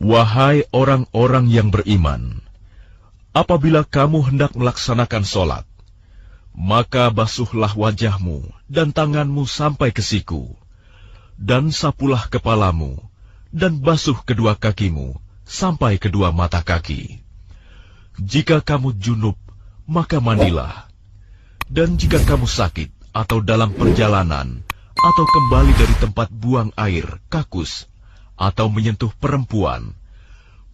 Wahai orang-orang yang beriman, apabila kamu hendak melaksanakan sholat, maka basuhlah wajahmu dan tanganmu sampai ke siku, dan sapulah kepalamu, dan basuh kedua kakimu sampai kedua mata kaki. Jika kamu junub, maka mandilah. Dan jika kamu sakit atau dalam perjalanan, atau kembali dari tempat buang air, kakus, atau menyentuh perempuan,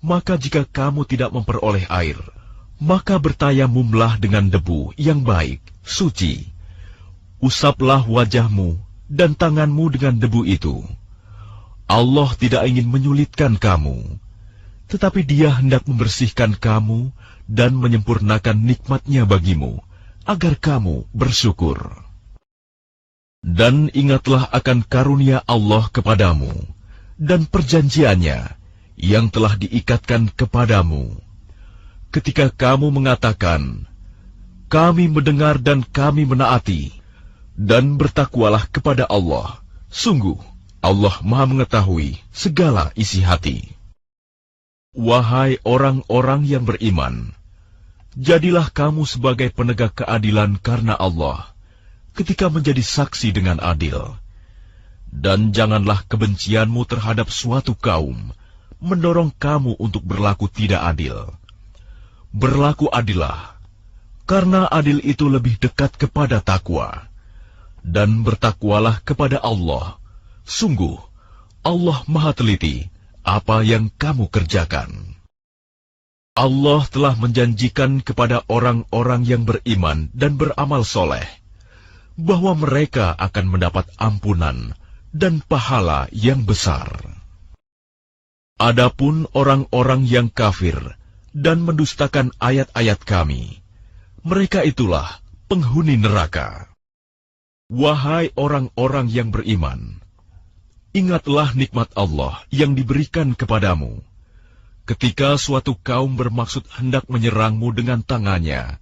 maka jika kamu tidak memperoleh air, maka bertayamumlah dengan debu yang baik, suci. Usaplah wajahmu dan tanganmu dengan debu itu. Allah tidak ingin menyulitkan kamu, tetapi Dia hendak membersihkan kamu dan menyempurnakan nikmat-Nya bagimu, agar kamu bersyukur. Dan ingatlah akan karunia Allah kepadamu, dan perjanjiannya yang telah diikatkan kepadamu. Ketika kamu mengatakan, kami mendengar dan kami menaati, dan bertakwalah kepada Allah, sungguh Allah Maha mengetahui segala isi hati. Wahai orang-orang yang beriman, jadilah kamu sebagai penegak keadilan karena Allah, ketika menjadi saksi dengan adil. Dan janganlah kebencianmu terhadap suatu kaum mendorong kamu untuk berlaku tidak adil. Berlaku adillah, karena adil itu lebih dekat kepada takwa. Dan bertakwalah kepada Allah, sungguh Allah Maha teliti apa yang kamu kerjakan. Allah telah menjanjikan kepada orang-orang yang beriman dan beramal soleh, bahwa mereka akan mendapat ampunan dan pahala yang besar. Adapun orang-orang yang kafir dan mendustakan ayat-ayat Kami, mereka itulah penghuni neraka. Wahai orang-orang yang beriman, ingatlah nikmat Allah yang diberikan kepadamu. Ketika suatu kaum bermaksud hendak menyerangmu dengan tangannya,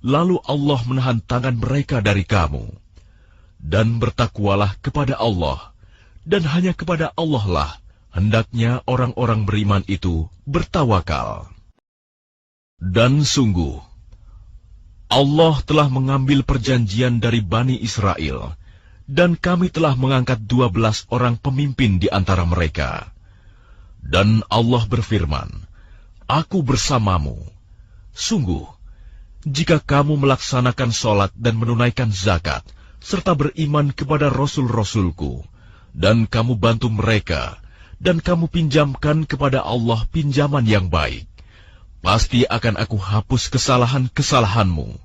lalu Allah menahan tangan mereka dari kamu. Dan bertakwalah kepada Allah, dan hanya kepada Allah lah hendaknya orang-orang beriman itu bertawakal. Dan sungguh, Allah telah mengambil perjanjian dari Bani Israel, dan kami telah mengangkat 12 orang pemimpin di antara mereka. Dan Allah berfirman, Aku bersamamu. Sungguh, jika kamu melaksanakan sholat dan menunaikan zakat, serta beriman kepada Rasul-Rasulku, dan kamu bantu mereka, dan kamu pinjamkan kepada Allah pinjaman yang baik, pasti akan Aku hapus kesalahan-kesalahanmu,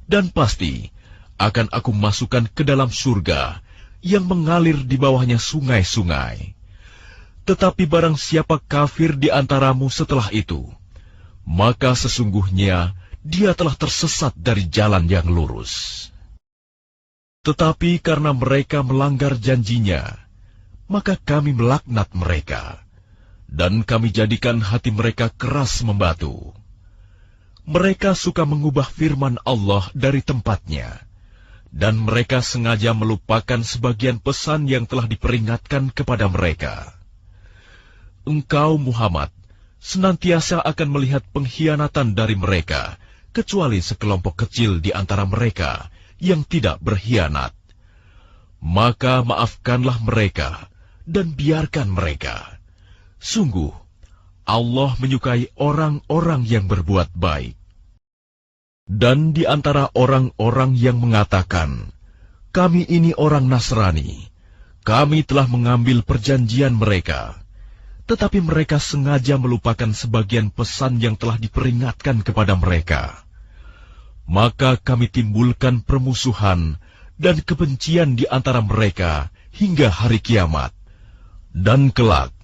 dan pasti akan Aku masukkan ke dalam surga yang mengalir di bawahnya sungai-sungai. Tetapi barang siapa kafir di antaramu setelah itu, maka sesungguhnya dia telah tersesat dari jalan yang lurus. Tetapi karena mereka melanggar janjinya, maka kami melaknat mereka, dan kami jadikan hati mereka keras membatu. Mereka suka mengubah firman Allah dari tempatnya, dan mereka sengaja melupakan sebagian pesan yang telah diperingatkan kepada mereka. Engkau, Muhammad, senantiasa akan melihat pengkhianatan dari mereka, kecuali sekelompok kecil di antara mereka yang tidak berkhianat. Maka maafkanlah mereka dan biarkan mereka. Sungguh, Allah menyukai orang-orang yang berbuat baik. Dan di antara orang-orang yang mengatakan, kami ini orang Nasrani, kami telah mengambil perjanjian mereka, tetapi mereka sengaja melupakan sebagian pesan yang telah diperingatkan kepada mereka. Maka kami timbulkan permusuhan dan kebencian di antara mereka hingga hari kiamat. Dan kelak,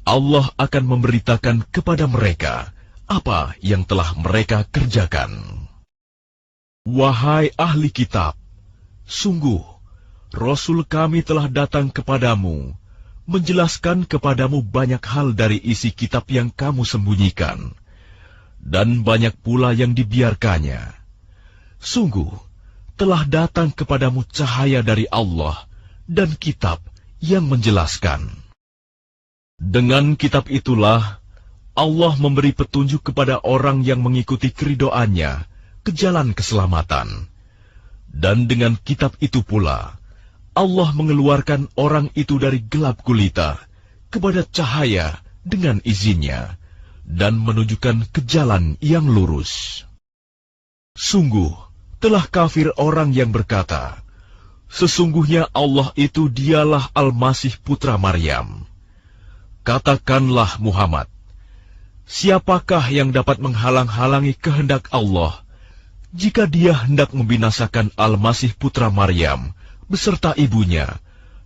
Allah akan memberitakan kepada mereka apa yang telah mereka kerjakan. Wahai ahli kitab, sungguh, Rasul kami telah datang kepadamu, menjelaskan kepadamu banyak hal dari isi kitab yang kamu sembunyikan, dan banyak pula yang dibiarkannya. Sungguh, telah datang kepadamu cahaya dari Allah dan kitab yang menjelaskan. Dengan kitab itulah Allah memberi petunjuk kepada orang yang mengikuti keridoannya ke jalan keselamatan. Dan dengan kitab itu pula, Allah mengeluarkan orang itu dari gelap gulita kepada cahaya dengan izinnya, dan menunjukkan ke jalan yang lurus. Sungguh, telah kafir orang yang berkata, sesungguhnya Allah itu dialah Al-Masih putra Maryam. Katakanlah Muhammad, siapakah yang dapat menghalang-halangi kehendak Allah jika dia hendak membinasakan Al-Masih putra Maryam beserta ibunya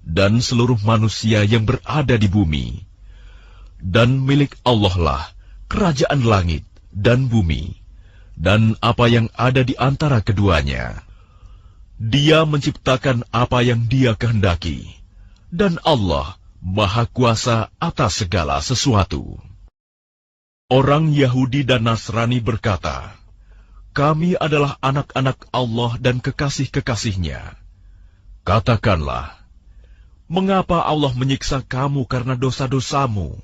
dan seluruh manusia yang berada di bumi? Dan milik Allah lah kerajaan langit dan bumi, dan apa yang ada di antara keduanya. Dia menciptakan apa yang Dia kehendaki, dan Allah Maha Kuasa atas segala sesuatu. Orang Yahudi dan Nasrani berkata, kami adalah anak-anak Allah dan kekasih-kekasihnya. Katakanlah, mengapa Allah menyiksa kamu karena dosa-dosamu?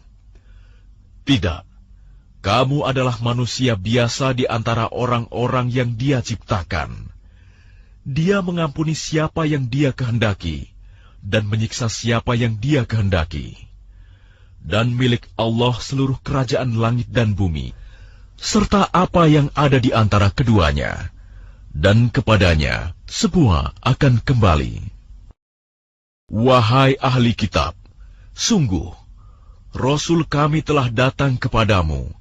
Tidak, kamu adalah manusia biasa di antara orang-orang yang Dia ciptakan. Dia mengampuni siapa yang Dia kehendaki, dan menyiksa siapa yang Dia kehendaki. Dan milik Allah seluruh kerajaan langit dan bumi, serta apa yang ada di antara keduanya, dan kepadanya semua akan kembali. Wahai ahli kitab, sungguh, Rasul kami telah datang kepadamu,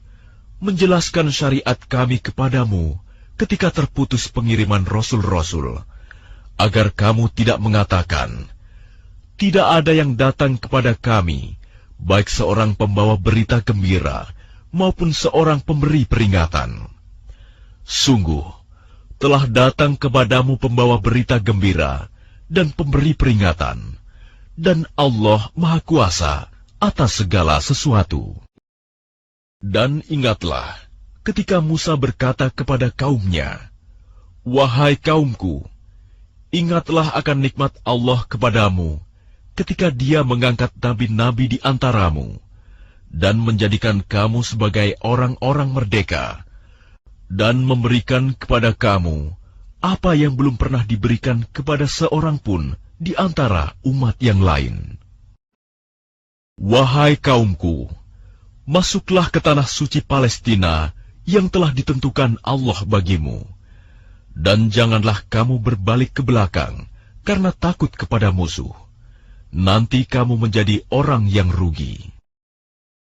menjelaskan syariat kami kepadamu ketika terputus pengiriman Rasul-Rasul, agar kamu tidak mengatakan, tidak ada yang datang kepada kami, baik seorang pembawa berita gembira, maupun seorang pemberi peringatan. Sungguh, telah datang kepadamu pembawa berita gembira dan pemberi peringatan, dan Allah Maha Kuasa atas segala sesuatu. Dan ingatlah, ketika Musa berkata kepada kaumnya, wahai kaumku, ingatlah akan nikmat Allah kepadamu, ketika Dia mengangkat nabi-nabi di antaramu, dan menjadikan kamu sebagai orang-orang merdeka, dan memberikan kepada kamu apa yang belum pernah diberikan kepada seorang pun di antara umat yang lain. Wahai kaumku, masuklah ke tanah suci Palestina yang telah ditentukan Allah bagimu, dan janganlah kamu berbalik ke belakang karena takut kepada musuh. Nanti kamu menjadi orang yang rugi.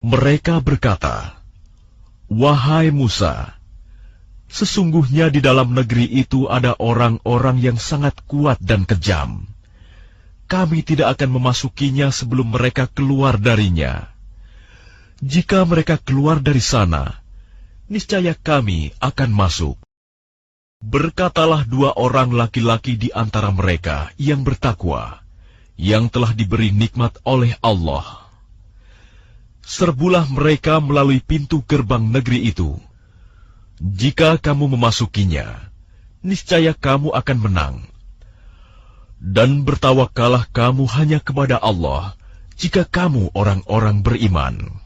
Mereka berkata, wahai Musa, sesungguhnya di dalam negeri itu ada orang-orang yang sangat kuat dan kejam. Kami tidak akan memasukinya sebelum mereka keluar darinya. Jika mereka keluar dari sana, niscaya kami akan masuk. Berkatalah dua orang laki-laki di antara mereka yang bertakwa, yang telah diberi nikmat oleh Allah. Serbulah mereka melalui pintu gerbang negeri itu. Jika kamu memasukinya, niscaya kamu akan menang. Dan bertawakkallah kamu hanya kepada Allah, jika kamu orang-orang beriman.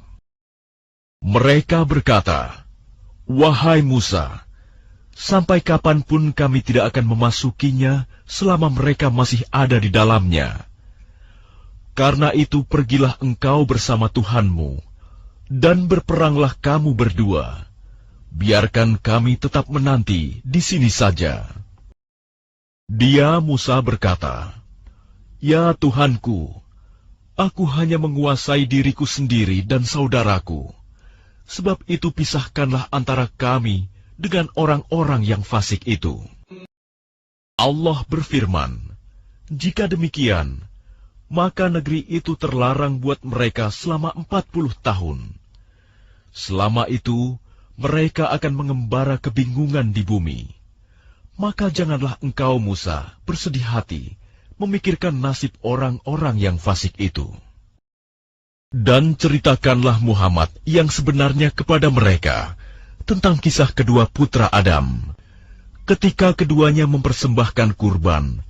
Mereka berkata, wahai Musa, sampai kapanpun kami tidak akan memasukinya selama mereka masih ada di dalamnya. Karena itu pergilah engkau bersama Tuhanmu, dan berperanglah kamu berdua. Biarkan kami tetap menanti di sini saja. Dia Musa berkata, ya Tuhanku, aku hanya menguasai diriku sendiri dan saudaraku. Sebab itu pisahkanlah antara kami dengan orang-orang yang fasik itu. Allah berfirman, jika demikian, maka negeri itu terlarang buat mereka selama 40 tahun. Selama itu, mereka akan mengembara kebingungan di bumi. Maka janganlah engkau, Musa, bersedih hati, memikirkan nasib orang-orang yang fasik itu. Dan ceritakanlah Muhammad yang sebenarnya kepada mereka, tentang kisah kedua putra Adam. Ketika keduanya mempersembahkan kurban,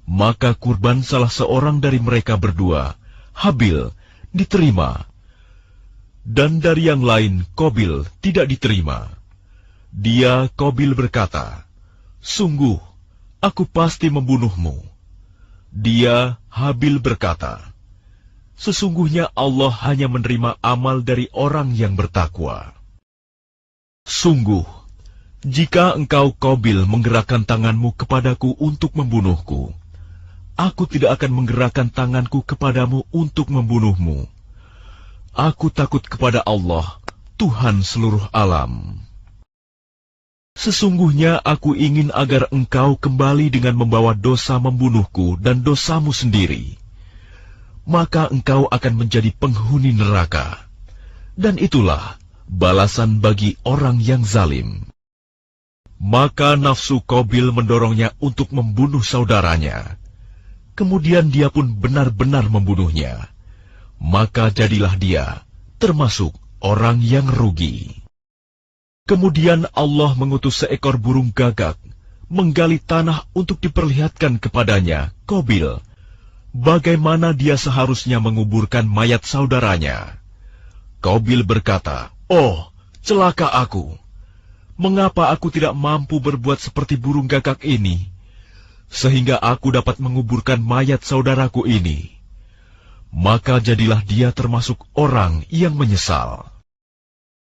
maka kurban salah seorang dari mereka berdua, Habil, diterima. Dan dari yang lain Qabil tidak diterima. Dia, Qabil, berkata, "Sungguh, aku pasti membunuhmu." Dia, Habil, berkata, "Sesungguhnya Allah hanya menerima amal dari orang yang bertakwa." Sungguh, jika engkau, Qabil, menggerakkan tanganmu kepadaku untuk membunuhku, aku tidak akan menggerakkan tanganku kepadamu untuk membunuhmu. Aku takut kepada Allah, Tuhan seluruh alam. Sesungguhnya aku ingin agar engkau kembali dengan membawa dosa membunuhku dan dosamu sendiri. Maka engkau akan menjadi penghuni neraka. Dan itulah balasan bagi orang yang zalim. Maka nafsu Qabil mendorongnya untuk membunuh saudaranya. Kemudian dia pun benar-benar membunuhnya. Maka jadilah dia termasuk orang yang rugi. Kemudian Allah mengutus seekor burung gagak menggali tanah untuk diperlihatkan kepadanya, Qabil, bagaimana dia seharusnya menguburkan mayat saudaranya. Qabil berkata, "Oh, celaka aku! Mengapa aku tidak mampu berbuat seperti burung gagak ini, sehingga aku dapat menguburkan mayat saudaraku ini?" Maka jadilah dia termasuk orang yang menyesal.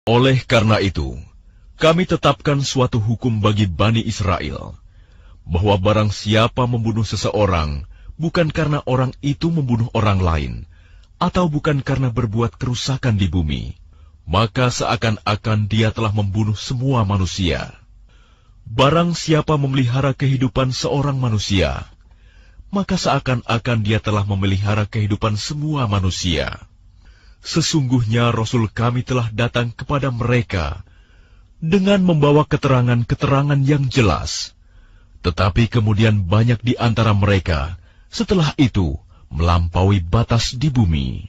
Oleh karena itu, kami tetapkan suatu hukum bagi Bani Israel, bahwa barang siapa membunuh seseorang, bukan karena orang itu membunuh orang lain, atau bukan karena berbuat kerusakan di bumi, maka seakan-akan dia telah membunuh semua manusia. Barang siapa memelihara kehidupan seorang manusia, maka seakan-akan dia telah memelihara kehidupan semua manusia. Sesungguhnya Rasul kami telah datang kepada mereka dengan membawa keterangan-keterangan yang jelas. Tetapi kemudian banyak di antara mereka setelah itu melampaui batas di bumi.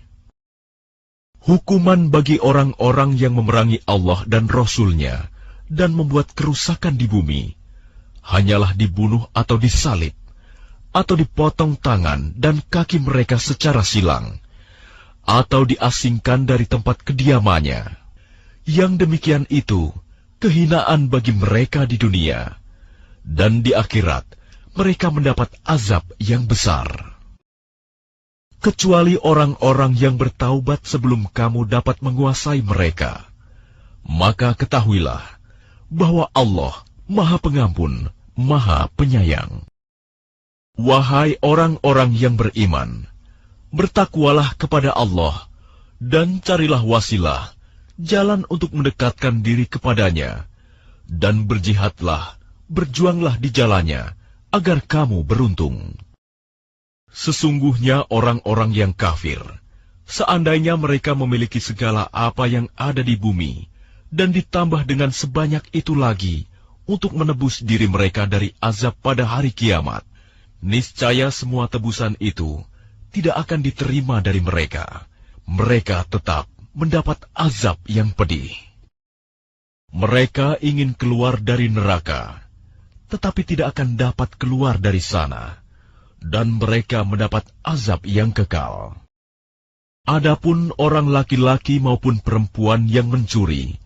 Hukuman bagi orang-orang yang memerangi Allah dan Rasul-Nya dan membuat kerusakan di bumi, hanyalah dibunuh atau disalib, atau dipotong tangan dan kaki mereka secara silang, atau diasingkan dari tempat kediamannya. Yang demikian itu kehinaan bagi mereka di dunia, dan di akhirat mereka mendapat azab yang besar. Kecuali orang-orang yang bertaubat sebelum kamu dapat menguasai mereka, maka ketahuilah bahwa Allah Maha Pengampun, Maha Penyayang. Wahai orang-orang yang beriman, bertakwalah kepada Allah, dan carilah wasilah, jalan untuk mendekatkan diri kepadanya, dan berjihadlah, berjuanglah di jalannya, agar kamu beruntung. Sesungguhnya orang-orang yang kafir, seandainya mereka memiliki segala apa yang ada di bumi, dan ditambah dengan sebanyak itu lagi, untuk menebus diri mereka dari azab pada hari kiamat, niscaya semua tebusan itu tidak akan diterima dari mereka. Mereka tetap mendapat azab yang pedih. Mereka ingin keluar dari neraka, tetapi tidak akan dapat keluar dari sana, dan mereka mendapat azab yang kekal. Adapun orang laki-laki maupun perempuan yang mencuri,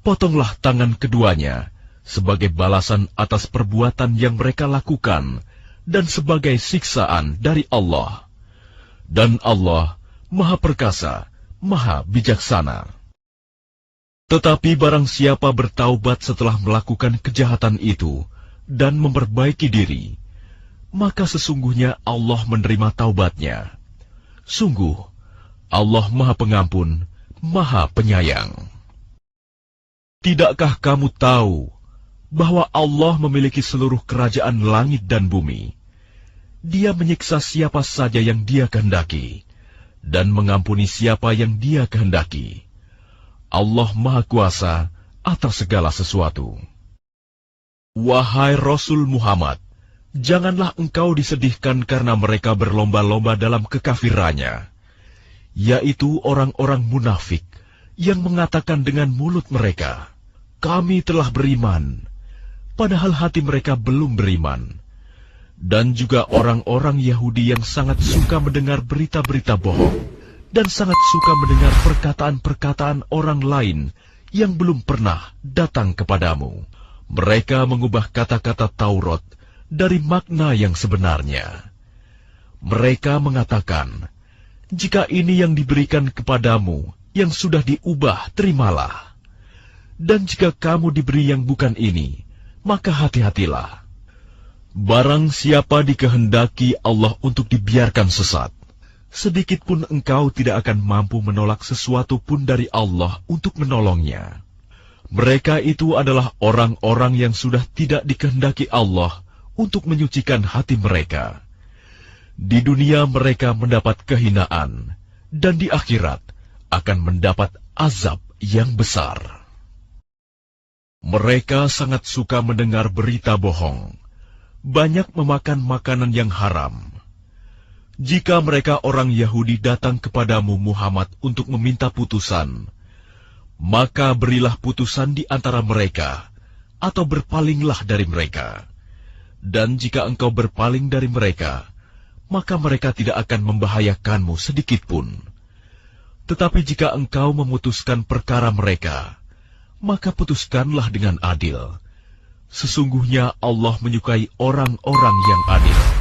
potonglah tangan keduanya sebagai balasan atas perbuatan yang mereka lakukan, dan sebagai siksaan dari Allah. Dan Allah Maha Perkasa, Maha Bijaksana. Tetapi barang siapa bertaubat setelah melakukan kejahatan itu dan memperbaiki diri, maka sesungguhnya Allah menerima taubatnya. Sungguh, Allah Maha Pengampun, Maha Penyayang. Tidakkah kamu tahu bahwa Allah memiliki seluruh kerajaan langit dan bumi? Dia menyiksa siapa saja yang Dia kehendaki, dan mengampuni siapa yang Dia kehendaki. Allah Maha Kuasa atas segala sesuatu. Wahai Rasul Muhammad, janganlah engkau disedihkan karena mereka berlomba-lomba dalam kekafirannya, yaitu orang-orang munafik yang mengatakan dengan mulut mereka, "Kami telah beriman," padahal hati mereka belum beriman. Dan juga orang-orang Yahudi yang sangat suka mendengar berita-berita bohong dan sangat suka mendengar perkataan-perkataan orang lain yang belum pernah datang kepadamu. Mereka mengubah kata-kata Taurat dari makna yang sebenarnya. Mereka mengatakan, "Jika ini yang diberikan kepadamu, yang sudah diubah, terimalah. Dan jika kamu diberi yang bukan ini, maka hati-hatilah. Barang siapa dikehendaki Allah untuk dibiarkan sesat, sedikit pun engkau tidak akan mampu menolak sesuatu pun dari Allah untuk menolongnya. Mereka itu adalah orang-orang yang sudah tidak dikehendaki Allah untuk menyucikan hati mereka. Di dunia mereka mendapat kehinaan, dan di akhirat akan mendapat azab yang besar." Mereka sangat suka mendengar berita bohong, banyak memakan makanan yang haram. Jika mereka orang Yahudi datang kepadamu Muhammad untuk meminta putusan, maka berilah putusan di antara mereka, atau berpalinglah dari mereka. Dan jika engkau berpaling dari mereka, maka mereka tidak akan membahayakanmu sedikitpun. Tetapi jika engkau memutuskan perkara mereka, maka putuskanlah dengan adil. Sesungguhnya Allah menyukai orang-orang yang adil.